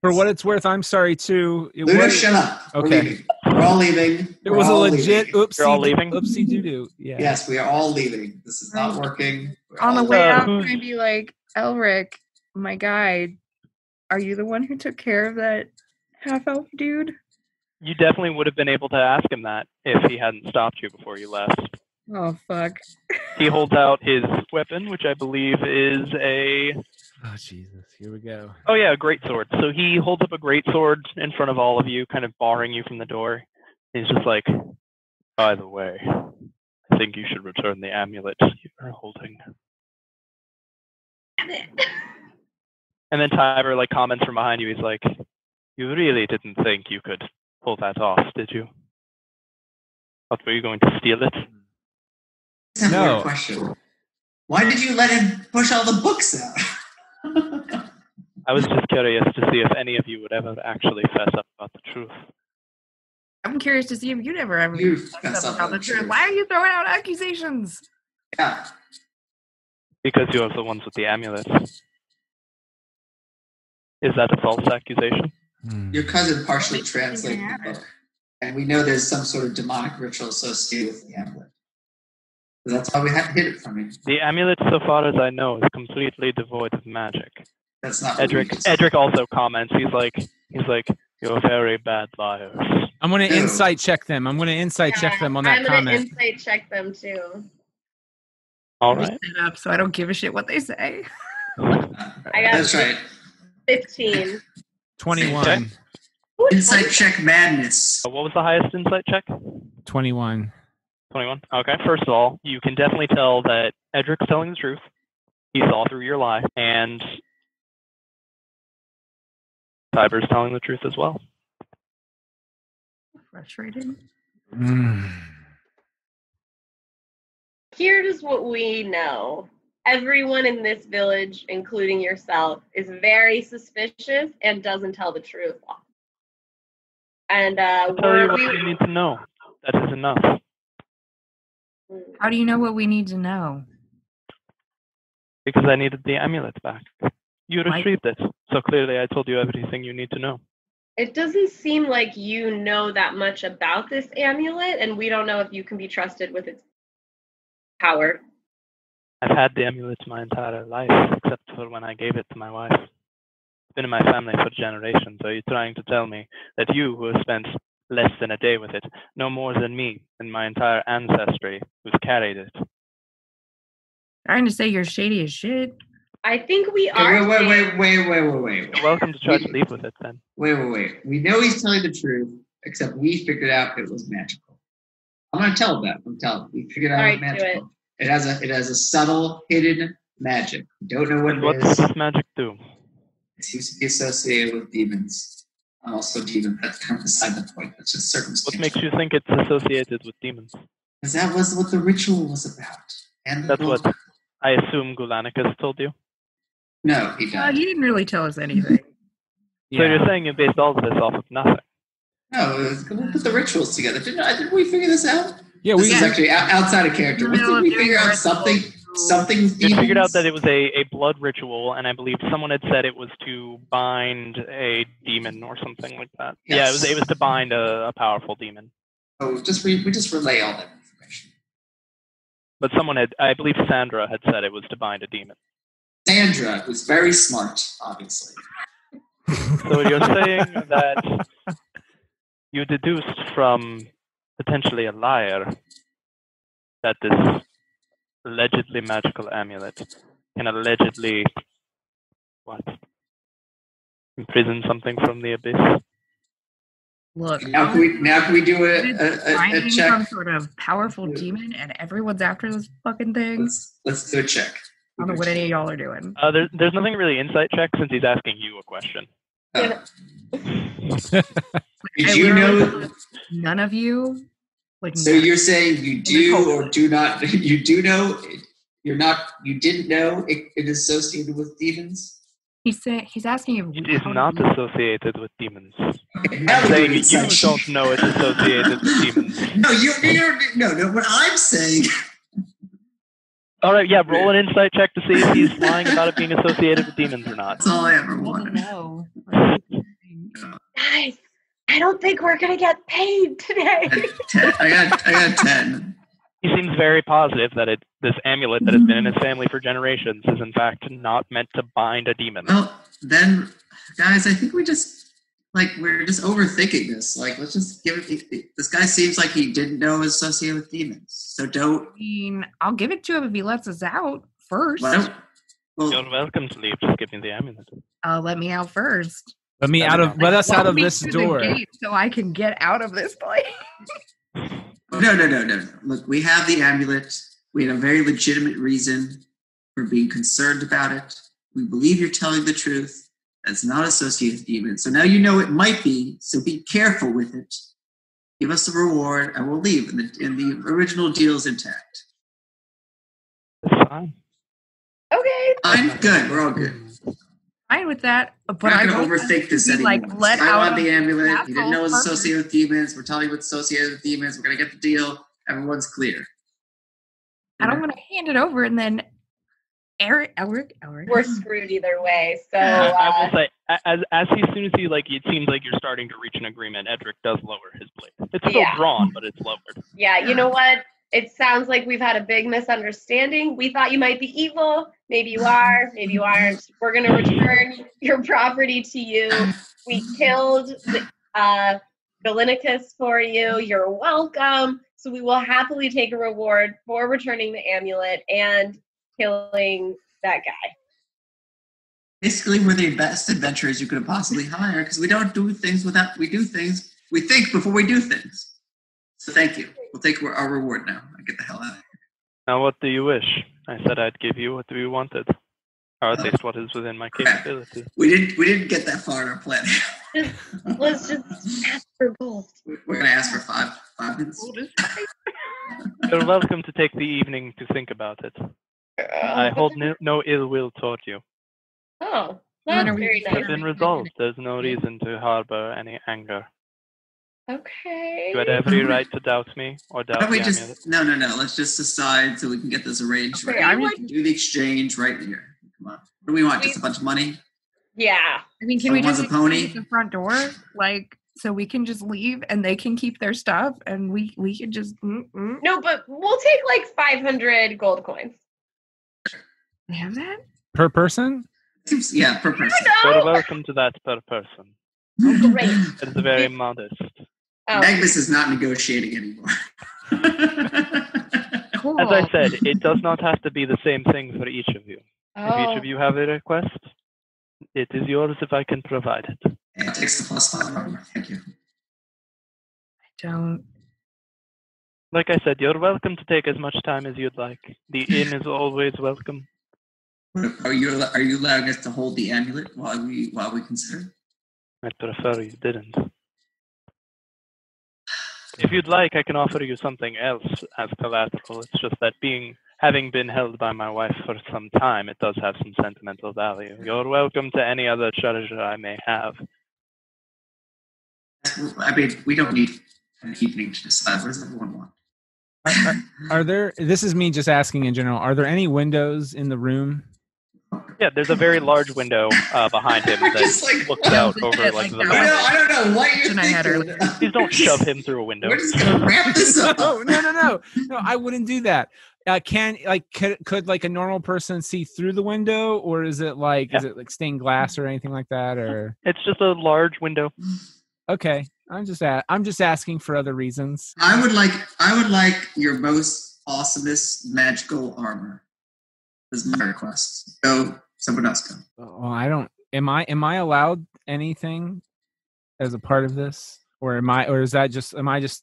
For what it's worth, I'm sorry too. Ludo, shut up. Okay. We're all leaving. It was a legit oopsie. You're all leaving? Oopsie doo-doo. Yeah. Yes, we are all leaving. This is not working. On the way out, I'm gonna be like, Elric, my guy, are you the one who took care of that half-elf dude? You definitely would have been able to ask him that if he hadn't stopped you before you left. Oh, fuck. He holds out his weapon, which I believe is a... Oh, Jesus. Here we go. Oh, yeah, a greatsword. So he holds up a greatsword in front of all of you, kind of barring you from the door. He's just like, by the way, I think you should return the amulet you are holding. Damn it. And then Tieber like comments from behind you. He's like, you really didn't think you could pull that off, did you? What, were you going to steal it? No. Question. Why did you let him push all the books out? I was just curious to see if any of you would ever actually fess up about the truth. I'm curious to see if you'd ever fess up about the truth. Why are you throwing out accusations? Yeah. Because you're the ones with the amulet. Is that a false accusation? Your cousin partially translated the book, and we know there's some sort of demonic ritual associated with the amulet. So that's why we had to hid it from him. The amulet, so far as I know, is completely devoid of magic. That's not Edric also comments. He's like, you're very bad liars. I'm going to insight check them. I'm going to insight check them on that comment. I'm going to insight check them too. All right. Set up so I don't give a shit what they say. I got That's right. 15. 21. Insight check madness. What was the highest insight check? 21. 21. Okay. First of all, you can definitely tell that Edric's telling the truth. He saw through your lie, and Tieber's telling the truth as well. Frustrating. Here's what we know. Everyone in this village, including yourself, is very suspicious and doesn't tell the truth. And I'll tell you what you need to know. That is enough. How do you know what we need to know? Because I needed the amulet back. You retrieved it. So clearly I told you everything you need to know. It doesn't seem like you know that much about this amulet, and we don't know if you can be trusted with its power. I've had the amulet my entire life, except for when I gave it to my wife. It's been in my family for generations. Are you trying to tell me that you, who have spent less than a day with it, know more than me and my entire ancestry who's carried it? Trying to say you're shady as shit. I think we are. Wait. You're welcome to try to leave with it then. Wait. We know he's telling the truth, except we figured out it was magical. I'm gonna tell him that. We figured out it was magical. It has a subtle, hidden magic. We don't know And what does this magic do? It seems to be associated with demons. Also demon, that's kind of beside the point. That's just circumstantial. What makes you think it's associated with demons? Because that was what the ritual was about. And That's what I assume Gulanicus told you? No, he died. He didn't really tell us anything. So you're saying you based all of this off of nothing? No, we put the rituals together. Didn't we figure this out? Yeah, this is actually outside of character. Didn't we figure out something? Something. We figured out that it was a blood ritual, and I believe someone had said it was to bind a demon or something like that. Yes. Yeah, it was to bind a powerful demon. Oh, we just relay all that information. But I believe Sandra had said it was to bind a demon. Sandra, who's very smart, obviously. So you're saying that you deduced from potentially a liar that this allegedly magical amulet can allegedly imprison something from the abyss. Look, now can we do a check? Some sort of powerful demon, and everyone's after this fucking thing. Let's do a check. I don't know what any of y'all are doing. There's nothing really insight check since he's asking you a question. Oh. Did you know? None of you. So you're saying you do or do not? You do know? You're not. You didn't know it is associated with demons. He's asking if it is not associated with demons. Okay, I'm saying you don't know it's associated with demons. No. What I'm saying. All right, yeah. Roll an insight check to see if he's lying about it being associated with demons or not. That's all I ever wanted. No. Guys, I don't think we're gonna get paid today. I got 10. He seems very positive that this amulet that has been in his family for generations is in fact not meant to bind a demon. Well, then, guys, I think we're just overthinking this. Let's just give it. This guy seems like he didn't know it was associated with demons. So don't. I mean, I'll give it to him if he lets us out first. Well, you're welcome to leave. Just give me the amulet. Let me out first. Let us out of this door. So I can get out of this place. No. Look, we have the amulet. We had a very legitimate reason for being concerned about it. We believe you're telling the truth. That's not associated with demons. So now you know it might be, so be careful with it. Give us the reward, and we'll leave. And the original deal is intact. That's fine. Okay. I'm good. We're all good. Fine with that, but we're not I going don't to overthink this anymore. I want the amulet. You didn't know it was associated with demons. We're telling you it's associated with demons. We're going to get the deal. Everyone's clear. I don't want to hand it over and then Eric. We're screwed either way. So I will say, as soon as it seems like you're starting to reach an agreement, Edric does lower his blade. It's still drawn, but it's lowered. Yeah, you know what? It sounds like we've had a big misunderstanding. We thought you might be evil. Maybe you are. Maybe you aren't. We're going to return your property to you. We killed Galinicus for you. You're welcome. So we will happily take a reward for returning the amulet and killing that guy. Basically, we're the best adventurers you could possibly hire because we don't do things we do things. We think before we do things. So thank you. We'll take our reward now. Get the hell out of here. Now, what do you wish? I said I'd give you what you wanted, or at least what is within my capability. We didn't get that far in our plan. Let's just ask for gold. We're gonna ask for five minutes. You're welcome to take the evening to think about it. I hold no ill will toward you. Oh, that's very nice. It's been resolved. There's no reason to harbor any anger. Okay. You had every right to doubt me or doubt the amulet. No. Let's just decide so we can get this arranged. Okay, right. Do the exchange right here. Come on. What do we want? Just a bunch of money? Yeah. I mean, can we just exchange the front door, so we can just leave and they can keep their stuff and we can just. No, but we'll take 500 gold coins. They have that per person. Yeah, per person. You're welcome to that per person. Oh, great. It's very modest. Magnus is not negotiating anymore. Cool. As I said, it does not have to be the same thing for each of you. If each of you have a request, it is yours if I can provide it. And it takes the +5 armor. Thank you. Don't. Like I said, you're welcome to take as much time as you'd like. The inn is always welcome. Are you allowing us to hold the amulet while we consider? I'd prefer you didn't. If you'd like, I can offer you something else as collateral. It's just that having been held by my wife for some time, it does have some sentimental value. You're welcome to any other treasure I may have. I mean, we don't need an evening to decide. What does everyone want? Are there? This is me just asking in general. Are there any windows in the room? Yeah, there's a very large window behind him that looks out over like the I don't know what you're thinking. Please don't shove him through a window. We're just gonna wrap this up. No, I wouldn't do that. Could like a normal person see through the window, or is it like stained glass or anything like that, or? It's just a large window. Okay, I'm just asking for other reasons. I would like your most awesomest magical armor. This is my request. Go. Someone else go. Well, I don't. Am I allowed anything as a part of this, or am I just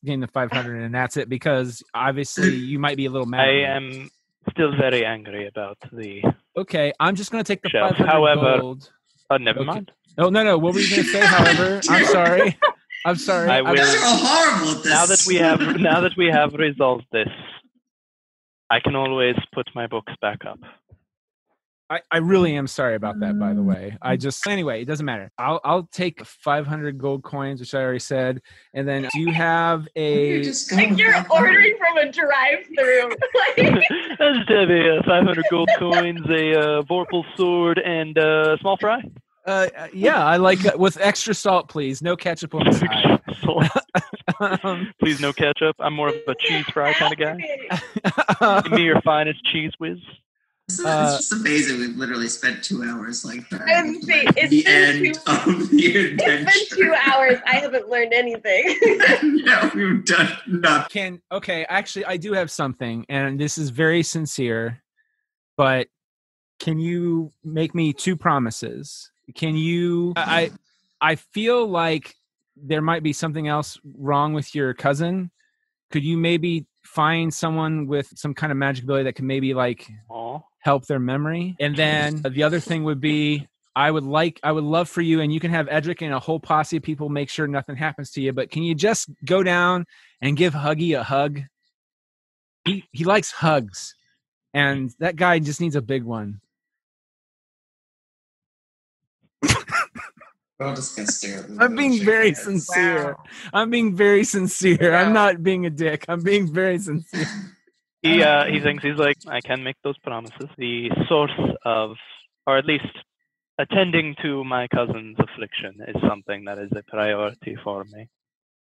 getting the 500 and that's it? Because obviously you might be a little mad. I am still very angry about the. Okay, I'm just going to take the shelf. 500 However, gold. Never mind. Oh no! What were you going to say? However, I'm sorry. I will. You guys are all horrible at this. Now that we have resolved this, I can always put my books back up. I really am sorry about that, by the way. Anyway, it doesn't matter. I'll take 500 gold coins, which I already said, and then do you have a? You're ordering from a drive-through. I'll just have a 500 gold coins, a Vorpal sword, and a small fry. Yeah, I like with extra salt, please. No ketchup on the side. Please, no ketchup. I'm more of a cheese fry kind of guy. Give me your finest cheese whiz. It's just amazing. We've literally spent 2 hours like that. It's been 2 hours. I haven't learned anything. No, we've done nothing. Actually, I do have something, and this is very sincere, but can you make me 2 promises? Can you? I feel like there might be something else wrong with your cousin. Could you maybe find someone with some kind of magic ability that can maybe help their memory? And then the other thing would be, I would love for you, and you can have Edric and a whole posse of people make sure nothing happens to you, but can you just go down and give Huggy a hug? He likes hugs, and that guy just needs a big one. We're all just gonna stare at I'm being very sincere. Wow. I'm being very sincere. Wow. I'm not being a dick. I'm being very sincere. He thinks he's like, I can make those promises. The source of, or at least attending to my cousin's affliction is something that is a priority for me.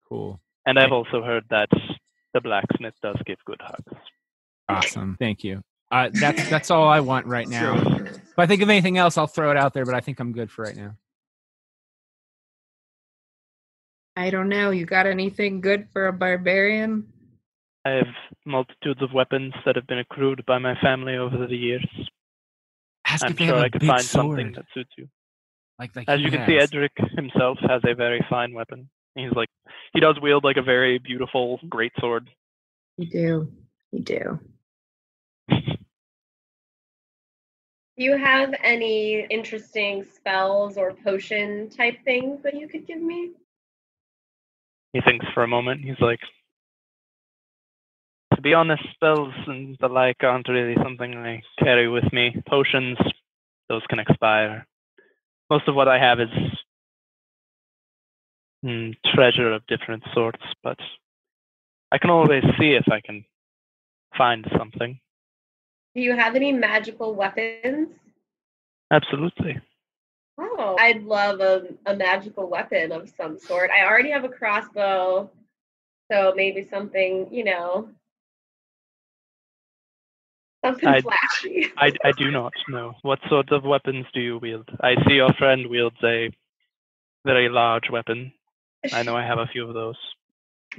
Cool. And I've also heard that the blacksmith does give good hugs. Awesome. Thank you. That's all I want right now. If I think of anything else, I'll throw it out there, but I think I'm good for right now. I don't know. You got anything good for a barbarian? I have multitudes of weapons that have been accrued by my family over the years. I'm sure I could find something that suits you. As you can see, Edric himself has a very fine weapon. He does wield like a very beautiful greatsword. You do. Do you have any interesting spells or potion type things that you could give me? He thinks for a moment. He's like, to be honest, spells and the like aren't really something I carry with me. Potions, those can expire. Most of what I have is treasure of different sorts, but I can always see if I can find something. Do you have any magical weapons? Absolutely. Oh, I'd love a magical weapon of some sort. I already have a crossbow, so maybe something, something flashy. I do not know. What sort of weapons do you wield? I see your friend wields a very large weapon. I know I have a few of those.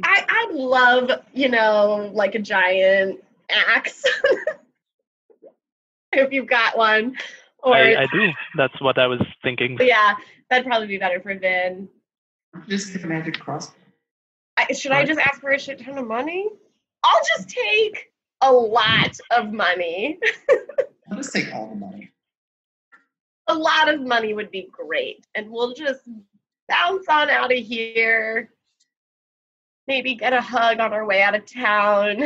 I'd love, like a giant axe. If you've got one. Or I do. That's what I was thinking. yeah, that'd probably be better for Vin. Just take a magic cross. Should I just ask for a shit ton of money? I'll just take a lot of money. I'll just take all the money. A lot of money would be great. And we'll just bounce on out of here. Maybe get a hug on our way out of town.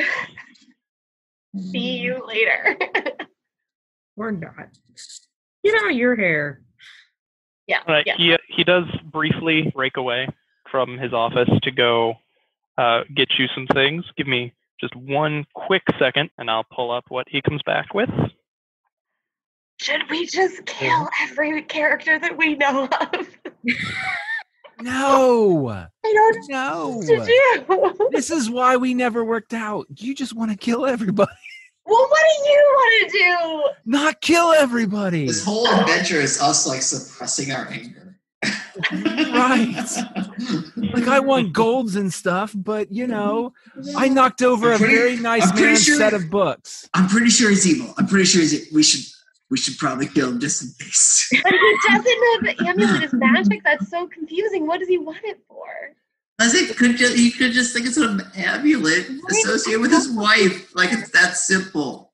See you later. Or not. Get out of your hair. All right. Yeah. He does briefly break away from his office to go get you some things. Give me just one quick second, and I'll pull up what he comes back with. Should we just kill every character that we know of? No. I don't know what to do. This is why we never worked out. You just want to kill everybody. Well, what do you want to do? Not kill everybody. This whole adventure is us like suppressing our anger. Right. Like I want golds and stuff, but I knocked over a very nice man's set of books. I'm pretty sure he's evil. We should probably kill him just in case. But he doesn't know the amulet is magic. That's so confusing. What does he want it for? He could just think it's an amulet associated with his wife. Like it's that simple.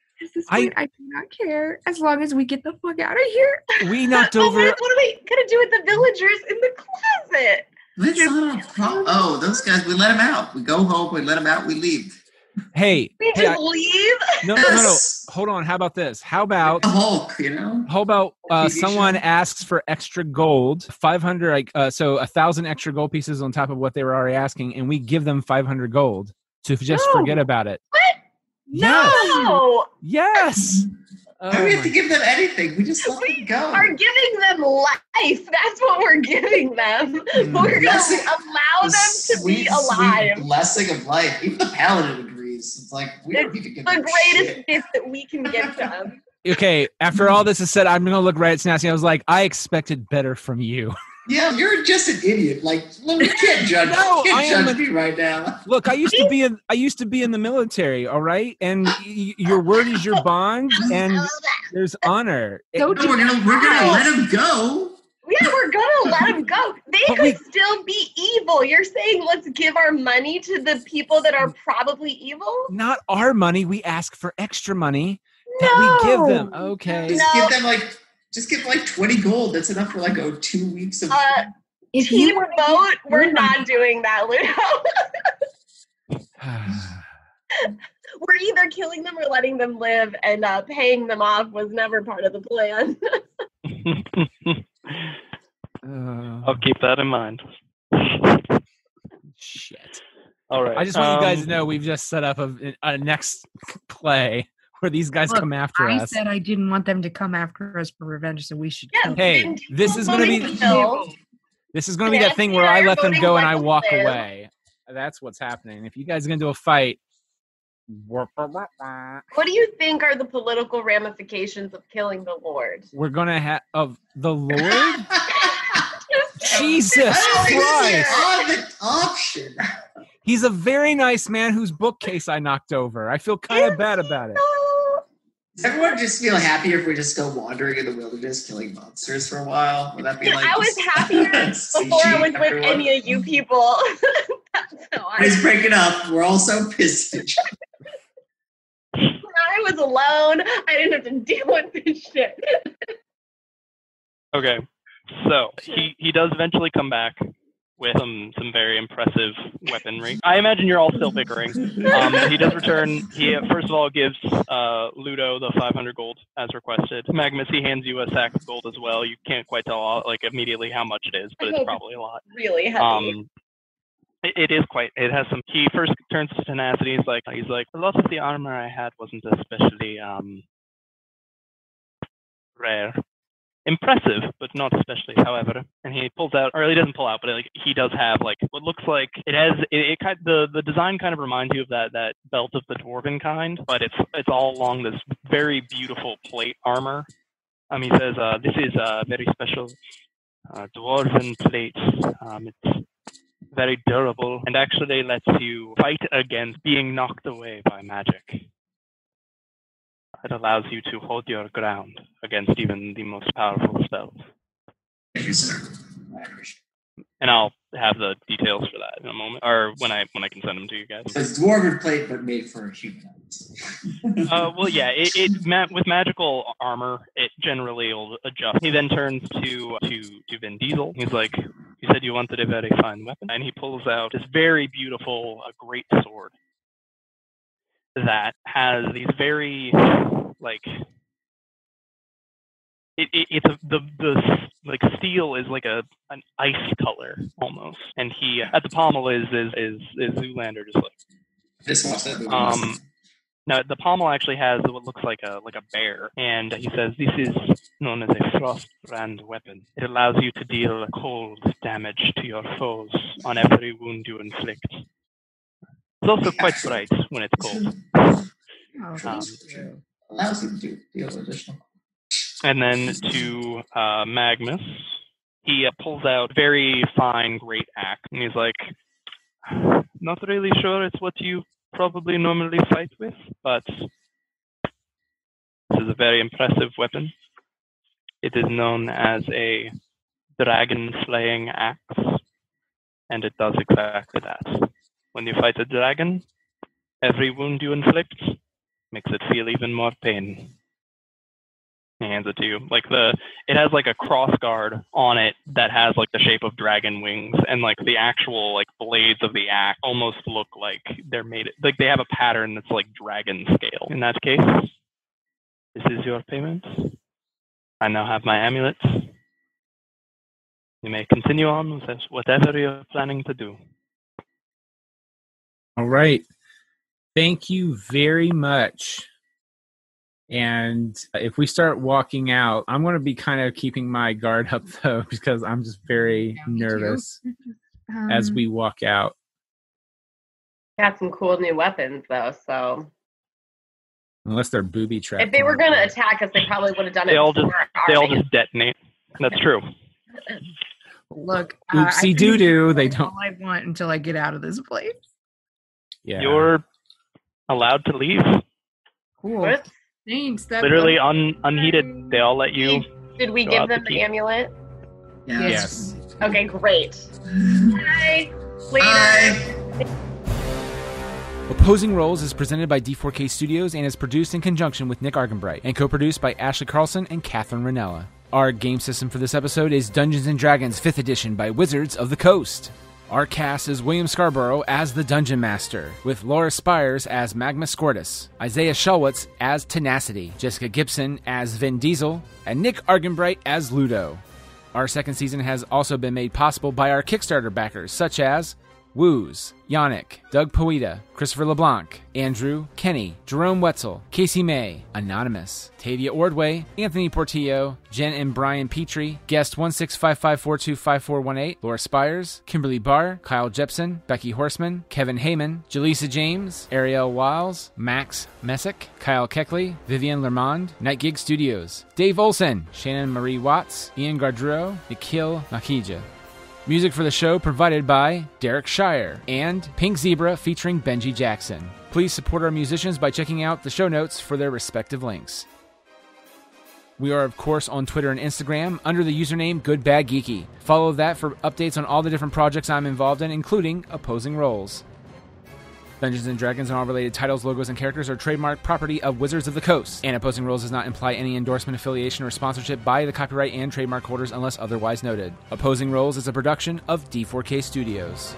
I do not care as long as we get the fuck out of here. We knocked over. What are we gonna do with the villagers in the closet? That's not a problem. Oh, those guys, we let them out. We go home, we let them out, we leave. We just leave? No. Hold on. How about this? How about the Hulk, How about someone show. asks for extra gold, 500, so 1,000 extra gold pieces on top of what they were already asking, and we give them 500 gold to just forget about it. What? No. Yes. Why do we have to give them anything? We just let them go. Are giving them life. That's what we're giving them. We're going to allow them to be alive. Sweet blessing of life. Even the paladin agrees. It's like, we don't need to give them the greatest shit. gift that we can give them. Okay, after all this is said, I'm going to look right at Snazzy. I was like, I expected better from you. Yeah, you're just an idiot. Like, you can't judge. No, you can't judge me right now. Look, I used to be in the military, all right? And your word is your bond, and there's honor. We're gonna let him go. Yeah, we're gonna let them go. They could still be evil. You're saying let's give our money to the people that are probably evil? Not our money. We ask for extra money that we give them. Okay. Just give like 20 gold. That's enough for like 2 weeks of. If you vote, we're not doing that, Ludo. We're either killing them or letting them live, and paying them off was never part of the plan. I'll keep that in mind. Shit. All right. I just want you guys to know we've just set up a next play where these guys come after us. I said I didn't want them to come after us for revenge, so we should kill them. Hey, this is going to be that thing where I let them go and I walk away. That's what's happening. If you guys are going to do a fight. What do you think are the political ramifications of killing the Lord? We're going to have of the Lord? Jesus Christ. The option. He's a very nice man whose bookcase I knocked over. I feel kind of bad about it. Does everyone just feel happier if we just go wandering in the wilderness killing monsters for a while? Would that be like... I was happier before I was with any of you people. He's breaking up. We're all so pissed at each other. I was alone. I didn't have to deal with this shit. Okay. So he does eventually come back with some very impressive weaponry. I imagine you're all still bickering. He does return. He first of all gives Ludo the 500 gold as requested. Magnus, he hands you a sack of gold as well. You can't quite tell immediately how much it is, but it's probably a lot. Really heavy. It is quite. It has some. He first turns to tenacity. He's like, a lot of the armor I had wasn't especially rare. Impressive, but not especially, however. And he pulls out, or he doesn't pull out, but he does have what looks like it has. The design kind of reminds you of that belt of the dwarven kind, but it's all along this very beautiful plate armor. He says this is a very special dwarven plate. It's very durable and actually lets you fight against being knocked away by magic. It allows you to hold your ground against even the most powerful spells. Thank you, sir. I appreciate And I'll have the details for that in a moment, or when I can send them to you guys. it. It's dwarven plate, but made for humans. Well, yeah, with magical armor, it generally will adjust. He then turns to Vin Diesel. He's like, "You said you wanted a very fine weapon," and he pulls out this very beautiful, great sword that has these very the steel is like an ice color almost, and he at the pommel is Zoolander just like. Just watch that movie. Now the pommel actually has what looks like a bear, and he says this is known as a frost brand weapon. It allows you to deal cold damage to your foes on every wound you inflict. It's also quite bright when it's cold. Allows you to deal additional. And then to Magnus, he pulls out very fine great axe, and he's like, "Not really sure it's what you probably normally fight with, but this is a very impressive weapon. It is known as a dragon-slaying axe, and it does exactly that. When you fight a dragon, every wound you inflict makes it feel even more pain." He hands it to you. It has like a cross guard on it that has like the shape of dragon wings, and like the actual like blades of the axe almost look like they're made like they have a pattern that's like dragon scale. In that case, this is your payment. I now have my amulet. You may continue on with whatever you're planning to do. All right. Thank you very much. And if we start walking out, I'm going to be kind of keeping my guard up, though, because I'm just very nervous as we walk out. Got some cool new weapons, though, so... Unless they're booby trapped. If they were going to attack us, they probably would have done it They all before just detonate. That's true. Look, Whoopsie Doo-doo, they don't... all I want until I get out of this place. Yeah. You're allowed to leave. Cool. What? Thanks. That's Literally unheeded. They all let you. Did we go give out them to the keep. amulet? Yes. Okay, great. Bye. Later. Opposing Roles is presented by D4K Studios and is produced in conjunction with Nick Argenbright and co-produced by Ashley Carlson and Catherine Ranella. Our game system for this episode is Dungeons & Dragons 5th Edition by Wizards of the Coast. Our cast is William Scarborough as the Dungeon Master, with Laura Spires as Magma Scortus, Isaiah Shulwitz as Tenacity, Jessica Gibson as Vin Diesel, and Nick Argenbright as Ludo. Our second season has also been made possible by our Kickstarter backers, such as Woos, Yannick, Doug Poeta, Christopher LeBlanc, Andrew, Kenny, Jerome Wetzel, Casey May, Anonymous, Tavia Ordway, Anthony Portillo, Jen and Brian Petrie, Guest 16554255418, Laura Spires, Kimberly Barr, Kyle Jepson, Becky Horseman, Kevin Heyman, Jaleesa James, Ariel Wiles, Max Messick, Kyle Keckley, Vivian Lermond, Night Gig Studios, Dave Olson, Shannon Marie Watts, Ian Gardreau, Nikhil Nakija. Music for the show provided by Derek Shire and Pink Zebra featuring Benji Jackson. Please support our musicians by checking out the show notes for their respective links. We are, of course, on Twitter and Instagram under the username GoodBadGeeky. Follow that for updates on all the different projects I'm involved in, including Opposing Roles. Dungeons & Dragons and all related titles, logos, and characters are trademark property of Wizards of the Coast, and Opposing Roles does not imply any endorsement, affiliation, or sponsorship by the copyright and trademark holders unless otherwise noted. Opposing Roles is a production of D4K Studios.